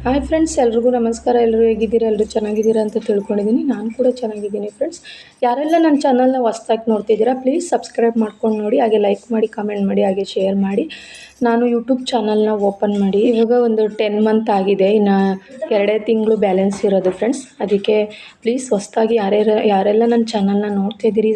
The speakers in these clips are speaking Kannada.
ಹಾಯ್ ಫ್ರೆಂಡ್ಸ್, ಎಲ್ರಿಗೂ ನಮಸ್ಕಾರ. ಎಲ್ಲರೂ ಹೇಗಿದ್ದೀರಾ? ಎಲ್ಲರೂ ಚೆನ್ನಾಗಿದ್ದೀರಾ ಅಂತ ತಿಳ್ಕೊಂಡಿದ್ದೀನಿ. ನಾನು ಕೂಡ ಚೆನ್ನಾಗಿದ್ದೀನಿ ಫ್ರೆಂಡ್ಸ್. ಯಾರೆಲ್ಲ ನನ್ನ ಚಾನಲ್ನ ಹೊಸ್ದಾಗಿ ನೋಡ್ತಿದ್ದೀರಾ, ಪ್ಲೀಸ್ ಸಬ್ಸ್ಕ್ರೈಬ್ ಮಾಡ್ಕೊಂಡು ನೋಡಿ, ಹಾಗೆ ಲೈಕ್ ಮಾಡಿ, ಕಮೆಂಟ್ ಮಾಡಿ, ಹಾಗೆ ಶೇರ್ ಮಾಡಿ. ನಾನು ಯೂಟ್ಯೂಬ್ ಚಾನಲ್ನ ಓಪನ್ ಮಾಡಿ ಇವಾಗ ಒಂದು 10 ಮಂತ್ ಆಗಿದೆ. ಇನ್ನು 2 ತಿಂಗಳು ಬ್ಯಾಲೆನ್ಸ್ ಇರೋದು ಫ್ರೆಂಡ್ಸ್. ಅದಕ್ಕೆ ಪ್ಲೀಸ್ ಹೊಸ್ದಾಗಿ ಯಾರೆಲ್ಲ ನನ್ನ ಚಾನಲ್ನ ನೋಡ್ತಿದ್ದೀರಿ,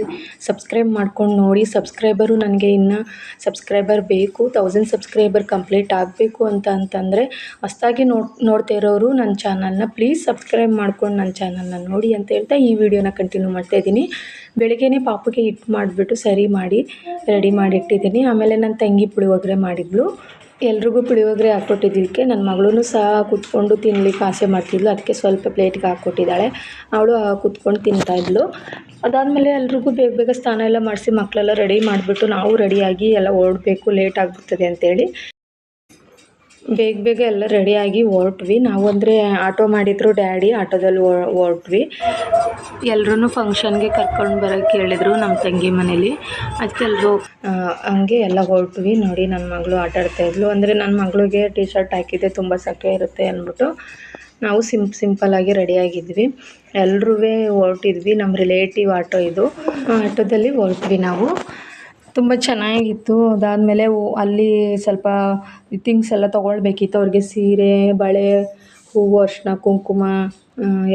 ಸಬ್ಸ್ಕ್ರೈಬ್ ಮಾಡ್ಕೊಂಡು ನೋಡಿ. ಸಬ್ಸ್ಕ್ರೈಬರು ನನಗೆ ಇನ್ನೂ ಸಬ್ಸ್ಕ್ರೈಬರ್ ಬೇಕು. 1000 ಸಬ್ಸ್ಕ್ರೈಬರ್ ಕಂಪ್ಲೀಟ್ ಆಗಬೇಕು ಅಂತಂದರೆ ಹೊಸ್ದಾಗಿ ನೋಡ್ತಾ ಇರೋರು ನನ್ನ ಚಾನಲ್ನ ಪ್ಲೀಸ್ ಸಬ್ಸ್ಕ್ರೈಬ್ ಮಾಡ್ಕೊಂಡು ನನ್ನ ಚಾನಲ್ನ ನೋಡಿ ಅಂತ ಹೇಳ್ತಾ ಈ ವಿಡಿಯೋನ ಕಂಟಿನ್ಯೂ ಮಾಡ್ತಾಯಿದ್ದೀನಿ. ಬೆಳಗ್ಗೆನೇ ಪಾಪುಗೆ ಹಿಟ್ಟು ಮಾಡಿಬಿಟ್ಟು ಸರಿ ಮಾಡಿ ರೆಡಿ ಮಾಡಿಟ್ಟಿದ್ದೀನಿ. ಆಮೇಲೆ ನನ್ನ ತಂಗಿ ಪುಳಿಯೋಗರೆ ಮಾಡಿದ್ಲು. ಎಲ್ರಿಗೂ ಪುಳಿಯೋಗರೆ ಹಾಕ್ಕೊಟ್ಟಿದ್ದಕ್ಕೆ ನನ್ನ ಮಗಳೂ ಸಹ ಕೂತ್ಕೊಂಡು ತಿನ್ನಲಿಕ್ಕೆ ಆಸೆ ಮಾಡ್ತಿದ್ಲು. ಅದಕ್ಕೆ ಸ್ವಲ್ಪ ಪ್ಲೇಟ್ಗೆ ಹಾಕ್ಕೊಟ್ಟಿದ್ದಾಳೆ. ಅವಳು ಕೂತ್ಕೊಂಡು ತಿಂತಾಯಿದ್ಲು. ಅದಾದಮೇಲೆ ಎಲ್ರಿಗೂ ಬೇಗ ಬೇಗ ಸ್ನಾನ ಎಲ್ಲ ಮಾಡಿಸಿ ಮಕ್ಕಳೆಲ್ಲ ರೆಡಿ ಮಾಡಿಬಿಟ್ಟು ನಾವು ರೆಡಿಯಾಗಿ ಎಲ್ಲ ಹೊರಡಬೇಕು, ಲೇಟ್ ಆಗಿಬಿಡ್ತದೆ ಅಂತೇಳಿ ಬೇಗ ಬೇಗ ಎಲ್ಲ ರೆಡಿಯಾಗಿ ಹೊರಟ್ವಿ ನಾವು. ಅಂದರೆ ಆಟೋ ಮಾಡಿದ್ರು ಡ್ಯಾಡಿ, ಆಟೋದಲ್ಲಿ ಹೊರಟ್ವಿ. ಎಲ್ಲರೂ ಫಂಕ್ಷನ್ಗೆ ಕರ್ಕೊಂಡು ಬರೋಕ್ಕೆ ಹೇಳಿದರು ನಮ್ಮ ತಂಗಿ ಮನೇಲಿ. ಅದಕ್ಕೆ ಎಲ್ಲರೂ ಹಂಗೆ ಎಲ್ಲ ಹೊರಟ್ವಿ. ನೋಡಿ, ನನ್ನ ಮಗಳು ಆಟ ಆಡ್ತಾಯಿದ್ಲು. ಅಂದರೆ ನನ್ನ ಮಗಳಿಗೆ ಟಿ ಶರ್ಟ್ ಹಾಕಿದ್ದೆ, ತುಂಬ ಸೆಕೆ ಇರುತ್ತೆ ಅಂದ್ಬಿಟ್ಟು ನಾವು ಸಿಂಪಲ್ಲಾಗಿ ರೆಡಿಯಾಗಿದ್ವಿ. ಎಲ್ಲರೂ ಹೊರಟಿದ್ವಿ. ನಮ್ಮ ರಿಲೇಟಿವ್ ಆಟೋ ಇದು. ಆಟೋದಲ್ಲಿ ಹೊರಟ್ವಿ ನಾವು. ತುಂಬ ಚೆನ್ನಾಗಿತ್ತು. ಅದಾದಮೇಲೆ ಅಲ್ಲಿ ಸ್ವಲ್ಪ ಥಿಂಗ್ಸ್ ಎಲ್ಲ ತೊಗೊಳ್ಬೇಕಿತ್ತು. ಅವ್ರಿಗೆ ಸೀರೆ, ಬಳೆ, ಹೂವು, ಅರಿಶಿನ, ಕುಂಕುಮ,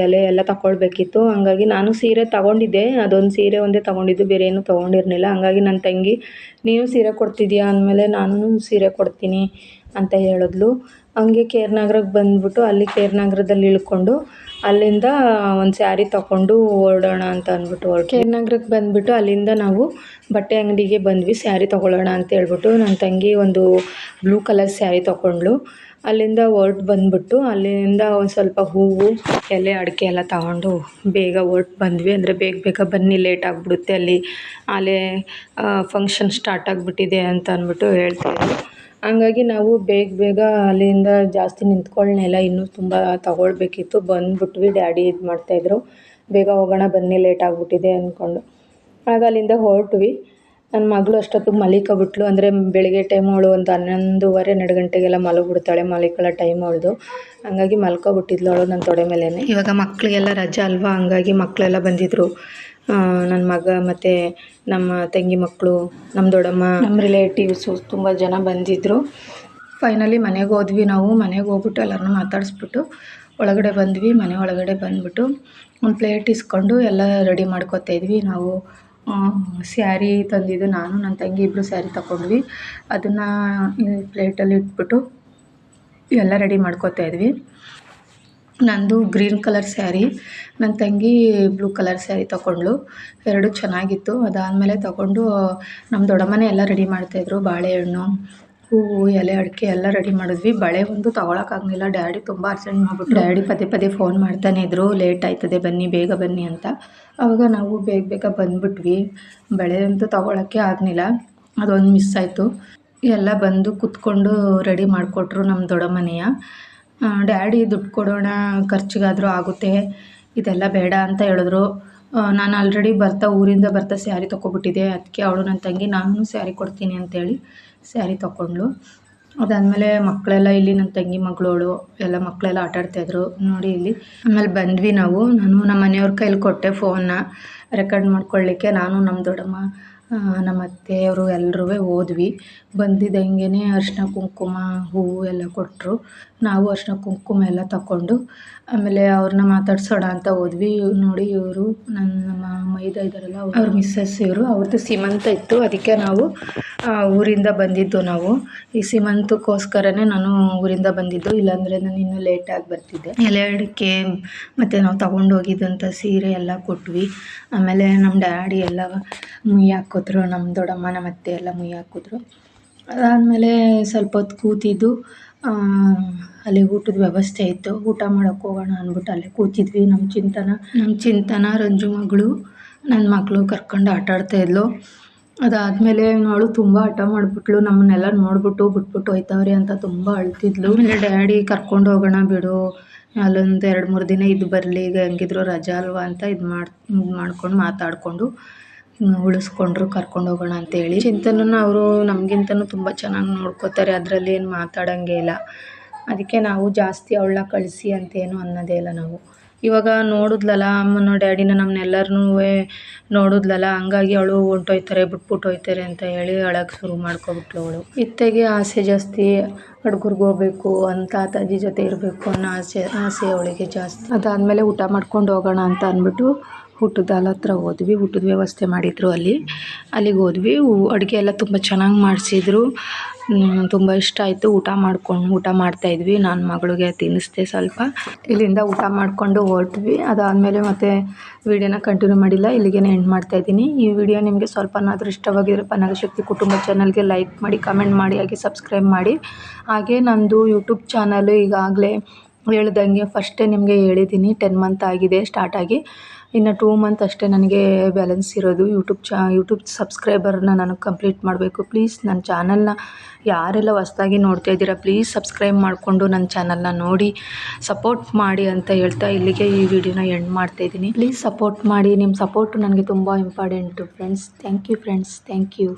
ಎಲೆ ಎಲ್ಲ ತಗೊಳ್ಬೇಕಿತ್ತು. ಹಂಗಾಗಿ ನಾನು ಸೀರೆ ತಗೊಂಡಿದ್ದೆ. ಅದೊಂದು ಸೀರೆ ಒಂದೇ ತೊಗೊಂಡಿದ್ದು, ಬೇರೆ ಏನೂ ತೊಗೊಂಡಿರಲಿಲ್ಲ. ಹಂಗಾಗಿ ನನ್ನ ತಂಗಿ, ನೀನು ಸೀರೆ ಕೊಡ್ತಿದ್ಯಾ ಅಂದಮೇಲೆ ನಾನು ಸೀರೆ ಕೊಡ್ತೀನಿ ಅಂತ ಹೇಳಿದ್ಲು. ಹಂಗೆ ಕೆ.ಆರ್. ನಗರಕ್ಕೆ ಬಂದುಬಿಟ್ಟು ಅಲ್ಲಿ ಕೆ.ಆರ್. ನಗರದಲ್ಲಿ ಇಳ್ಕೊಂಡು ಅಲ್ಲಿಂದ ಒಂದು ಸ್ಯಾರಿ ತೊಗೊಂಡು ಹೊರಡೋಣ ಅಂತ ಅಂದ್ಬಿಟ್ಟು ಕೆ.ಆರ್. ನಗರಕ್ಕೆ ಬಂದುಬಿಟ್ಟು ಅಲ್ಲಿಂದ ನಾವು ಬಟ್ಟೆ ಅಂಗಡಿಗೆ ಬಂದ್ವಿ ಸ್ಯಾರಿ ತೊಗೊಳ್ಳೋಣ ಅಂತ ಹೇಳ್ಬಿಟ್ಟು. ನನ್ನ ತಂಗಿ ಒಂದು ಬ್ಲೂ ಕಲರ್ ಸ್ಯಾರಿ ತೊಗೊಂಡ್ಳು. ಅಲ್ಲಿಂದ ಹೊರ್ಟು ಬಂದುಬಿಟ್ಟು ಅಲ್ಲಿಂದ ಒಂದು ಸ್ವಲ್ಪ ಹೂವು, ಎಲೆ, ಅಡಿಕೆ ಎಲ್ಲ ತಗೊಂಡು ಬೇಗ ಹೊರ್ಟು ಬಂದ್ವಿ. ಅಂದರೆ ಬೇಗ ಬೇಗ ಬನ್ನಿ, ಲೇಟ್ ಆಗಿಬಿಡುತ್ತೆ, ಅಲ್ಲೇ ಫಂಕ್ಷನ್ ಸ್ಟಾರ್ಟ್ ಆಗಿಬಿಟ್ಟಿದೆ ಅಂತ ಅಂದ್ಬಿಟ್ಟು ಹೇಳ್ತಾಯಿದ್ರು. ಹಂಗಾಗಿ ನಾವು ಬೇಗ ಬೇಗ ಅಲ್ಲಿಂದ ಜಾಸ್ತಿ ನಿಂತ್ಕೊಳ್ಳಿಲ್ಲ, ಇನ್ನೂ ತುಂಬ ತಗೊಳ್ಬೇಕಿತ್ತು. ಬಂದುಬಿಟ್ವಿ. ಡ್ಯಾಡಿ ಇದು ಮಾಡ್ತಾಯಿದ್ರು, ಬೇಗ ಹೋಗೋಣ ಬನ್ನಿ, ಲೇಟ್ ಆಗಿಬಿಟ್ಟಿದೆ ಅಂದ್ಕೊಂಡು. ಆಗ ಅಲ್ಲಿಂದ ಹೊರಟ್ವಿ. ನನ್ನ ಮಗಳು ಅಷ್ಟೊತ್ತಿಗೆ ಮಲಿಕೊಬಿಟ್ಲು. ಅಂದರೆ ಬೆಳಿಗ್ಗೆ ಟೈಮ್ ಅವಳು ಒಂದು 11:30, 12 ಗಂಟೆಗೆಲ್ಲ ಮಲಗಿಬಿಡ್ತಾಳೆ. ಮಲಿಕೊಳ್ಳೋ ಟೈಮ್ ಅವಳದು. ಹಂಗಾಗಿ ಮಲ್ಕೊಬಿಟ್ಟಿದ್ಲು ಅವಳು ನನ್ನ ತೊಡೆ ಮೇಲೇ. ಇವಾಗ ಮಕ್ಕಳಿಗೆಲ್ಲ ರಜೆ ಅಲ್ವಾ, ಹಂಗಾಗಿ ಮಕ್ಕಳೆಲ್ಲ ಬಂದಿದ್ದರು. ನನ್ನ ಮಗ ಮತ್ತು ನಮ್ಮ ತಂಗಿ ಮಕ್ಕಳು, ನಮ್ಮ ದೊಡ್ಡಮ್ಮ, ನಮ್ಮ ರಿಲೇಟಿವ್ಸು ತುಂಬ ಜನ ಬಂದಿದ್ದರು. ಫೈನಲಿ ಮನೆಗೆ ಹೋದ್ವಿ ನಾವು. ಮನೆಗೆ ಹೋಗ್ಬಿಟ್ಟು ಎಲ್ಲರನ್ನೂ ಮಾತಾಡಿಸ್ಬಿಟ್ಟು ಒಳಗಡೆ ಬಂದ್ವಿ. ಮನೆ ಒಳಗಡೆ ಬಂದುಬಿಟ್ಟು ಒಂದು ಪ್ಲೇಟ್ ಇಸ್ಕೊಂಡು ಎಲ್ಲ ರೆಡಿ ಮಾಡ್ಕೊತಾಯಿದ್ವಿ ನಾವು. ಸ್ಯಾರಿ ತಂದಿದ್ದು ನಾನು, ನನ್ನ ತಂಗಿ ಇಬ್ಬರು ಸ್ಯಾರಿ ತಗೊಂಡ್ವಿ. ಅದನ್ನು ಪ್ಲೇಟಲ್ಲಿ ಇಟ್ಬಿಟ್ಟು ಎಲ್ಲ ರೆಡಿ ಮಾಡ್ಕೊತಾಯಿದ್ವಿ. ನಂದು ಗ್ರೀನ್ ಕಲರ್ ಸ್ಯಾರಿ, ನನ್ನ ತಂಗಿ ಬ್ಲೂ ಕಲರ್ ಸ್ಯಾರಿ ತೊಗೊಂಡ್ಳು. ಎರಡೂ ಚೆನ್ನಾಗಿತ್ತು. ಅದಾದಮೇಲೆ ತೊಗೊಂಡು ನಮ್ಮ ದೊಡ್ಡಮ್ಮನೇ ಎಲ್ಲ ರೆಡಿ ಮಾಡ್ತಾಯಿದ್ರು. ಬಾಳೆಹಣ್ಣು, ಹೂವು, ಎಲೆ, ಅಡಿಕೆ ಎಲ್ಲ ರೆಡಿ ಮಾಡಿದ್ವಿ. ಬಳೆ ಒಂದು ತೊಗೊಳಕ್ಕಾಗಲಿಲ್ಲ. ಡ್ಯಾಡಿ ತುಂಬ ಅರ್ಜೆಂಟ್ ಮಾಡಿಬಿಟ್ಟು ಡ್ಯಾಡಿ ಪದೇ ಪದೇ ಫೋನ್ ಮಾಡ್ತಾನೆ ಇದ್ದರು, ಲೇಟ್ ಆಯ್ತದೆ ಬನ್ನಿ, ಬೇಗ ಬನ್ನಿ ಅಂತ. ಆವಾಗ ನಾವು ಬೇಗ ಬೇಗ ಬಂದುಬಿಟ್ವಿ. ಬಳೆ ಅಂತೂ ತೊಗೊಳಕ್ಕೆ ಆಗಲಿಲ್ಲ, ಅದೊಂದು ಮಿಸ್ ಆಯಿತು. ಎಲ್ಲ ಬಂದು ಕೂತ್ಕೊಂಡು ರೆಡಿ ಮಾಡಿಕೊಟ್ರು ನಮ್ಮ ದೊಡ್ಡಮ್ಮನೆಯ. ಡ್ಯಾಡಿ ದುಡ್ಡು ಕೊಡೋಣ, ಖರ್ಚಿಗಾದರೂ ಆಗುತ್ತೆ, ಇದೆಲ್ಲ ಬೇಡ ಅಂತ ಹೇಳಿದ್ರು. ನಾನು ಆಲ್ರೆಡಿ ಊರಿಂದ ಬರ್ತಾ ಸ್ಯಾರಿ ತೊಗೊಬಿಟ್ಟಿದ್ದೆ. ಅದಕ್ಕೆ ಅವಳು ನನ್ನ ತಂಗಿ, ನಾನು ಸ್ಯಾರಿ ಕೊಡ್ತೀನಿ ಅಂತೇಳಿ ಸ್ಯಾರಿ ತೊಗೊಂಡ್ಳು. ಅದಾದಮೇಲೆ ಮಕ್ಕಳೆಲ್ಲ, ಇಲ್ಲಿ ನನ್ನ ತಂಗಿ ಮಗಳವಳು ಎಲ್ಲ ಮಕ್ಕಳೆಲ್ಲ ಆಟಾಡ್ತಾಯಿದ್ರು ನೋಡಿ ಇಲ್ಲಿ. ಆಮೇಲೆ ಬಂದ್ವಿ ನಾವು. ನಾನು ನಮ್ಮ ಮನೆಯವ್ರ ಕೈಲಿ ಕೊಟ್ಟೆ ಫೋನ್ನ ರೆಕಾರ್ಡ್ ಮಾಡ್ಕೊಳ್ಳಿಕ್ಕೆ. ನಾನು, ನಮ್ಮ ದೊಡ್ಡಮ್ಮ, ನಮ್ಮ ಅತ್ತೆಯವರು ಎಲ್ಲರೂ ಹೋದ್ವಿ. ಬಂದಿದ್ದಂಗೆ ಅರಿಶಿನ, ಕುಂಕುಮ, ಹೂವು ಎಲ್ಲ ಕೊಟ್ಟರು. ನಾವು ಅರಿಶಿನ ಕುಂಕುಮ ಎಲ್ಲ ತಗೊಂಡು ಆಮೇಲೆ ಅವ್ರನ್ನ ಮಾತಾಡ್ಸೋಣ ಅಂತ ಹೋದ್ವಿ. ನೋಡಿ, ಇವರು ನಮ್ಮ ಮೈದ ಇದ್ದಾರಲ್ಲ, ಅವ್ರ ಮಿಸ್ಸಸ್ ಇವರು. ಅವ್ರದ್ದು ಸೀಮಂತ ಇತ್ತು. ಅದಕ್ಕೆ ನಾವು ಊರಿಂದ ಬಂದಿದ್ದು. ನಾವು ಈ ಸೀಮಂತಕ್ಕೋಸ್ಕರನೇ ನಾನು ಊರಿಂದ ಬಂದಿದ್ದು, ಇಲ್ಲಾಂದರೆ ನಾನು ಇನ್ನೂ ಲೇಟಾಗಿ ಬರ್ತಿದ್ದೆ. ಎಲೆ, ಅಡಿಕೆ ಮತ್ತು ನಾವು ತಗೊಂಡು ಹೋಗಿದ್ದಂಥ ಸೀರೆ ಎಲ್ಲ ಕೊಟ್ವಿ. ಆಮೇಲೆ ನಮ್ಮ ಡ್ಯಾಡಿ ಎಲ್ಲ ಮುಯ್ಯಿ ಹಾಕಿದ್ರು, ನಮ್ಮ ದೊಡ್ಡಮ್ಮ, ನಮ್ಮ ಅತ್ತೆ ಎಲ್ಲ ಮುಯ್ಯಿ ಹಾಕಿದ್ರು. ಅದಾದಮೇಲೆ ಸ್ವಲ್ಪ ಹೊತ್ತು ಕೂತಿದ್ದು. ಅಲ್ಲಿ ಊಟದ ವ್ಯವಸ್ಥೆ ಇತ್ತು. ಊಟ ಮಾಡೋಕ್ಕೆ ಹೋಗೋಣ ಅಂದ್ಬಿಟ್ಟು ಅಲ್ಲೇ ಕೂತಿದ್ವಿ. ನಮ್ಮ ಚಿಂತನ ರಂಜು ಮಗಳು, ನನ್ನ ಮಗಳು ಕರ್ಕೊಂಡು ಆಟ ಆಡ್ತಾಯಿದ್ಲು. ಅದಾದಮೇಲೆ ಅವಳು ತುಂಬ ಹಠ ಮಾಡಿಬಿಟ್ಲು. ನಮ್ಮನ್ನೆಲ್ಲ ನೋಡ್ಬಿಟ್ಟು ಬಿಟ್ಬಿಟ್ಟು ಹೋಯ್ತವ್ರೆ ಅಂತ ತುಂಬ ಅಳ್ತಿದ್ಲು. ಆಮೇಲೆ ಡ್ಯಾಡಿ ಕರ್ಕೊಂಡು ಹೋಗೋಣ ಬಿಡು, ಅಲ್ಲೊಂದು 2-3 ದಿನ ಇದ್ದು ಬರಲಿ, ಈಗ ಹೆಂಗಿದ್ರು ರಜಾ ಅಲ್ವಾ ಅಂತ ಮಾಡ್ಕೊಂಡು ಮಾತಾಡಿಕೊಂಡು ಉಳಿಸ್ಕೊಂಡ್ರು, ಕರ್ಕೊಂಡು ಹೋಗೋಣ ಅಂತೇಳಿ. ಚಿಂತನನ್ನು ಅವರು ನಮಗಿಂತನೂ ತುಂಬ ಚೆನ್ನಾಗಿ ನೋಡ್ಕೋತಾರೆ. ಅದರಲ್ಲಿ ಏನು ಮಾತಾಡೋಂಗೇ ಇಲ್ಲ. ಅದಕ್ಕೆ ನಾವು ಜಾಸ್ತಿ ಅವಳನ್ನ ಕಳಿಸಿ ಅಂತೇನು ಅನ್ನೋದೇ ಇಲ್ಲ ನಾವು. ಇವಾಗ ನೋಡಿದ್ಲಲ್ಲ ಅಮ್ಮನ ಡ್ಯಾಡಿನ ನಮ್ಮನ್ನೆಲ್ಲರನ್ನೂ ನೋಡಿದ್ಲಲ್ಲ, ಹಂಗಾಗಿ ಅವಳು ಹೊಂಟೋಯ್ತಾರೆ ಬಿಟ್ಬಿಟ್ಟು ಹೋಯ್ತಾರೆ ಅಂತ ಹೇಳಿ ಅಳಕ್ಕೆ ಶುರು ಮಾಡ್ಕೊಬಿಟ್ಲು ಅವಳು. ಇತ್ತೆಗೆ ಆಸೆ ಜಾಸ್ತಿ, ಹುಡುಗರಿಗೆ ಹೋಗ್ಬೇಕು ಅಂತ ತಾತಾಜಿ ಜೊತೆ ಇರಬೇಕು ಅನ್ನೋ ಆಸೆ ಅವಳಿಗೆ ಜಾಸ್ತಿ. ಅದಾದಮೇಲೆ ಊಟ ಮಾಡ್ಕೊಂಡು ಹೋಗೋಣ ಅಂತ ಅಂದ್ಬಿಟ್ಟು ಊಟದ ಹಾಲ್ ಹತ್ರ ಹೋದ್ವಿ. ಊಟದ ವ್ಯವಸ್ಥೆ ಮಾಡಿದ್ರು ಅಲ್ಲಿಗೆ ಹೋದ್ವಿ. ಅಡುಗೆ ಎಲ್ಲ ತುಂಬ ಚೆನ್ನಾಗಿ ಮಾಡಿಸಿದ್ರು, ತುಂಬ ಇಷ್ಟ ಆಯಿತು. ಊಟ ಮಾಡ್ತಾಯಿದ್ವಿ. ನಾನು ಮಗಳಿಗೆ ತಿನ್ನಿಸ್ದೆ ಸ್ವಲ್ಪ. ಇಲ್ಲಿಂದ ಊಟ ಮಾಡಿಕೊಂಡು ಹೊರಟ್ವಿ. ಅದಾದಮೇಲೆ ಮತ್ತೆ ವೀಡಿಯೋನ ಕಂಟಿನ್ಯೂ ಮಾಡಿಲ್ಲ, ಇಲ್ಲಿಗೆ ಎಂಡ್ ಮಾಡ್ತಾಯಿದ್ದೀನಿ. ಈ ವಿಡಿಯೋ ನಿಮಗೆ ಸ್ವಲ್ಪನಾದರೂ ಇಷ್ಟವಾಗಿದ್ರೆ ಪನ್ನಗಶಕ್ತಿ ಕುಟುಂಬ ಚಾನಲ್ಗೆ ಲೈಕ್ ಮಾಡಿ, ಕಮೆಂಟ್ ಮಾಡಿ, ಹಾಗೆ ಸಬ್ಸ್ಕ್ರೈಬ್ ಮಾಡಿ. ಹಾಗೆ ನಂದು ಯೂಟ್ಯೂಬ್ ಚಾನಲ್ ಈಗಾಗಲೇ ಹೇಳ್ದಂಗೆ ಫಸ್ಟೇ ನಿಮಗೆ ಹೇಳಿದ್ದೀನಿ, 10 ಮಂತ್ ಆಗಿದೆ ಸ್ಟಾರ್ಟ್ ಆಗಿ. ಇನ್ನು 2 ಮಂತ್ ಅಷ್ಟೇ ನನಗೆ ಬ್ಯಾಲೆನ್ಸ್ ಇರೋದು. ಯೂಟ್ಯೂಬ್ ಸಬ್ಸ್ಕ್ರೈಬರ್ನ ನಾನು ಕಂಪ್ಲೀಟ್ ಮಾಡಬೇಕು. ಪ್ಲೀಸ್ ನನ್ನ ಚಾನಲ್ನ ಯಾರೆಲ್ಲ ಹೊಸ್ದಾಗಿ ನೋಡ್ತಾ ಇದ್ದೀರಾ ಪ್ಲೀಸ್ ಸಬ್ಸ್ಕ್ರೈಬ್ ಮಾಡಿಕೊಂಡು ನನ್ನ ಚಾನಲ್ನ ನೋಡಿ ಸಪೋರ್ಟ್ ಮಾಡಿ ಅಂತ ಹೇಳ್ತಾ ಇಲ್ಲಿಗೆ ಈ ವಿಡಿಯೋನ ಎಂಡ್ ಮಾಡ್ತಾಯಿದ್ದೀನಿ. ಪ್ಲೀಸ್ ಸಪೋರ್ಟ್ ಮಾಡಿ. ನಿಮ್ಮ ಸಪೋರ್ಟು ನನಗೆ ತುಂಬ important friends. Thank you friends, thank you.